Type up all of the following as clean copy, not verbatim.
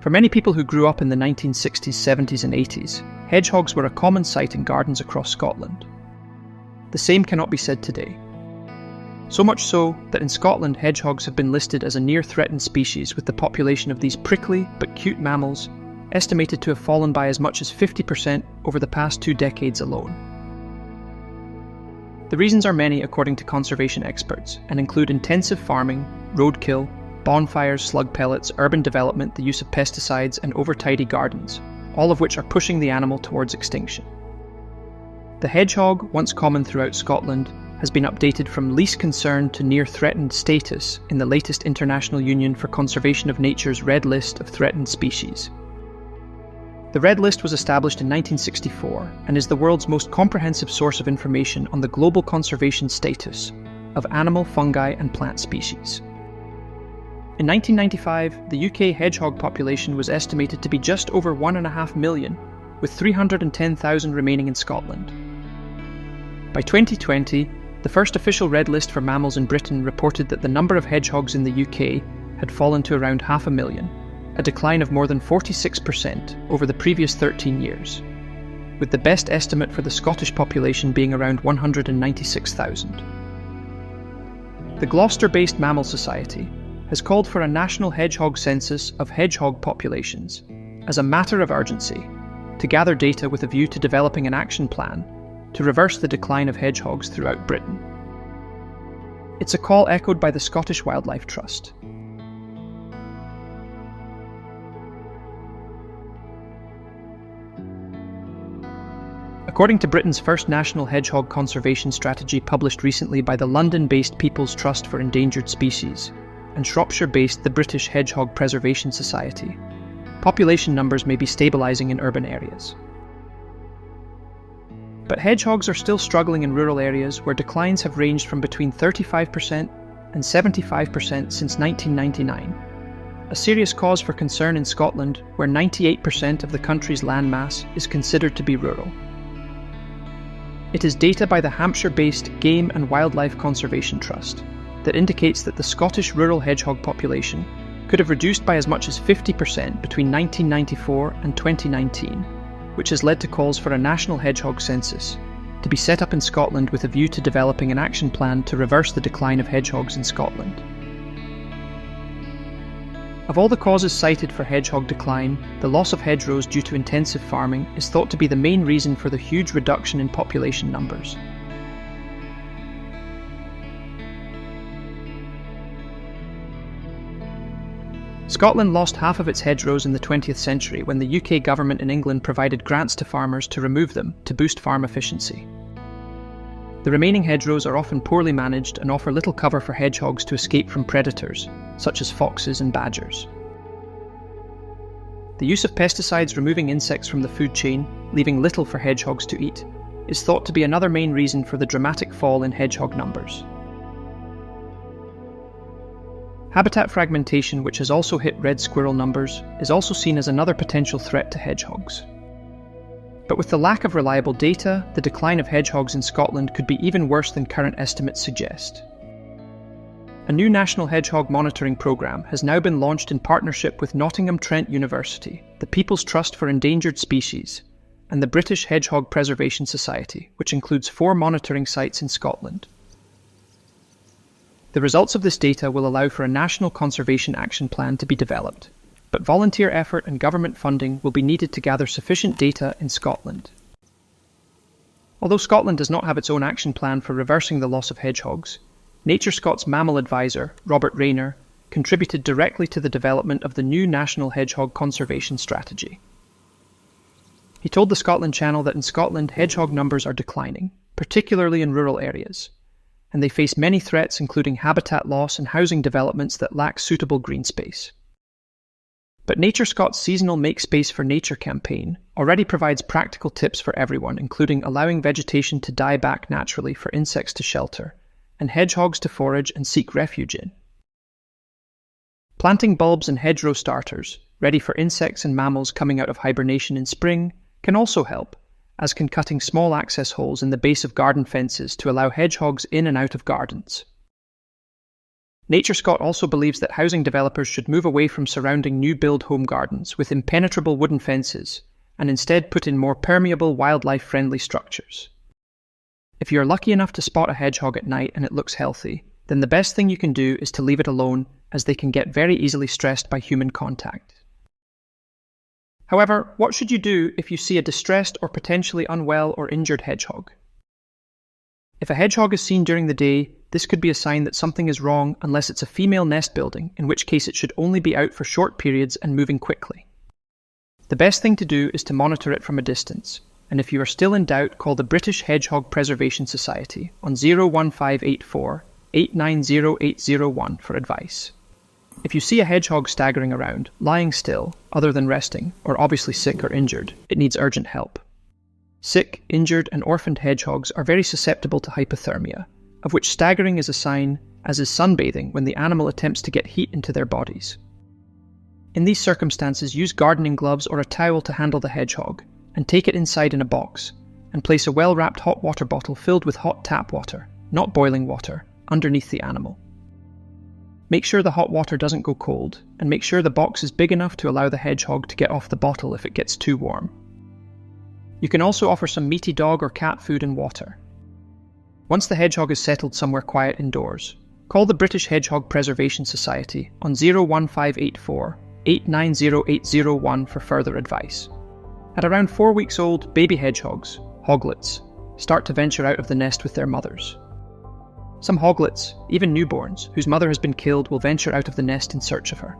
For many people who grew up in the 1960s, 70s and 80s, hedgehogs were a common sight in gardens across Scotland. The same cannot be said today. So much so that in Scotland, hedgehogs have been listed as a near-threatened species, with the population of these prickly but cute mammals estimated to have fallen by as much as 50% over the past 2 decades alone. The reasons are many according to conservation experts, and include intensive farming, roadkill, bonfires, slug pellets, urban development, the use of pesticides, and over-tidy gardens, all of which are pushing the animal towards extinction. The hedgehog, once common throughout Scotland, has been updated from least concern to near-threatened status in the latest International Union for Conservation of Nature's Red List of Threatened Species. The Red List was established in 1964 and is the world's most comprehensive source of information on the global conservation status of animal, fungi, and plant species. In 1995, the UK hedgehog population was estimated to be just over 1.5 million, with 310,000 remaining in Scotland. By 2020, the first official red list for mammals in Britain reported that the number of hedgehogs in the UK had fallen to around 500,000, a decline of more than 46% over the previous 13 years, with the best estimate for the Scottish population being around 196,000. The Gloucester-based Mammal Society has called for a national hedgehog census of hedgehog populations as a matter of urgency to gather data with a view to developing an action plan to reverse the decline of hedgehogs throughout Britain. It's a call echoed by the Scottish Wildlife Trust. According to Britain's first national hedgehog conservation strategy, published recently by the London-based People's Trust for Endangered Species and Shropshire-based the British Hedgehog Preservation Society, population numbers may be stabilising in urban areas. But hedgehogs are still struggling in rural areas where declines have ranged from between 35% and 75% since 1999, a serious cause for concern in Scotland, where 98% of the country's landmass is considered to be rural. It is data by the Hampshire-based Game and Wildlife Conservation Trust that indicates that the Scottish rural hedgehog population could have reduced by as much as 50% between 1994 and 2019, which has led to calls for a national hedgehog census to be set up in Scotland with a view to developing an action plan to reverse the decline of hedgehogs in Scotland. Of all the causes cited for hedgehog decline, the loss of hedgerows due to intensive farming is thought to be the main reason for the huge reduction in population numbers. Scotland lost half of its hedgerows in the 20th century when the UK government in England provided grants to farmers to remove them to boost farm efficiency. The remaining hedgerows are often poorly managed and offer little cover for hedgehogs to escape from predators, such as foxes and badgers. The use of pesticides removing insects from the food chain, leaving little for hedgehogs to eat, is thought to be another main reason for the dramatic fall in hedgehog numbers. Habitat fragmentation, which has also hit red squirrel numbers, is also seen as another potential threat to hedgehogs. But with the lack of reliable data, the decline of hedgehogs in Scotland could be even worse than current estimates suggest. A new national hedgehog monitoring programme has now been launched in partnership with Nottingham Trent University, the People's Trust for Endangered Species, and the British Hedgehog Preservation Society, which includes 4 monitoring sites in Scotland. The results of this data will allow for a national conservation action plan to be developed, but volunteer effort and government funding will be needed to gather sufficient data in Scotland. Although Scotland does not have its own action plan for reversing the loss of hedgehogs, NatureScot's mammal advisor, Robert Rayner, contributed directly to the development of the new National Hedgehog Conservation Strategy. He told the Scotland Channel that in Scotland hedgehog numbers are declining, particularly in rural areas, and they face many threats including habitat loss and housing developments that lack suitable green space. But NatureScot's seasonal Make Space for Nature campaign already provides practical tips for everyone, including allowing vegetation to die back naturally for insects to shelter, and hedgehogs to forage and seek refuge in. Planting bulbs and hedgerow starters, ready for insects and mammals coming out of hibernation in spring, can also help, as can cutting small access holes in the base of garden fences to allow hedgehogs in and out of gardens. NatureScot also believes that housing developers should move away from surrounding new build home gardens with impenetrable wooden fences and instead put in more permeable, wildlife-friendly structures. If you are lucky enough to spot a hedgehog at night and it looks healthy, then the best thing you can do is to leave it alone, as they can get very easily stressed by human contact. However, what should you do if you see a distressed or potentially unwell or injured hedgehog? If a hedgehog is seen during the day, this could be a sign that something is wrong unless it's a female nest building, in which case it should only be out for short periods and moving quickly. The best thing to do is to monitor it from a distance, and if you are still in doubt, call the British Hedgehog Preservation Society on 01584 890801 for advice. If you see a hedgehog staggering around, lying still, other than resting, or obviously sick or injured, it needs urgent help. Sick, injured, and orphaned hedgehogs are very susceptible to hypothermia, of which staggering is a sign, as is sunbathing when the animal attempts to get heat into their bodies. In these circumstances, use gardening gloves or a towel to handle the hedgehog, and take it inside in a box, and place a well-wrapped hot water bottle filled with hot tap water, not boiling water, underneath the animal. Make sure the hot water doesn't go cold, and make sure the box is big enough to allow the hedgehog to get off the bottle if it gets too warm. You can also offer some meaty dog or cat food and water. Once the hedgehog is settled somewhere quiet indoors, call the British Hedgehog Preservation Society on 01584 890801 for further advice. At around 4 weeks old, baby hedgehogs, hoglets, start to venture out of the nest with their mothers. Some hoglets, even newborns, whose mother has been killed, will venture out of the nest in search of her.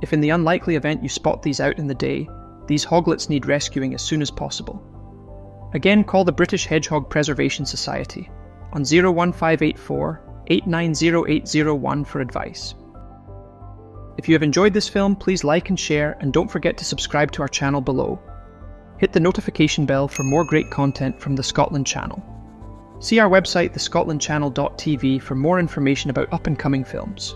If in the unlikely event you spot these out in the day, these hoglets need rescuing as soon as possible. Again, call the British Hedgehog Preservation Society on 01584 890801 for advice. If you have enjoyed this film, please like and share, and don't forget to subscribe to our channel below. Hit the notification bell for more great content from the Scotland Channel. See our website, thescotlandchannel.tv, for more information about up-and-coming films.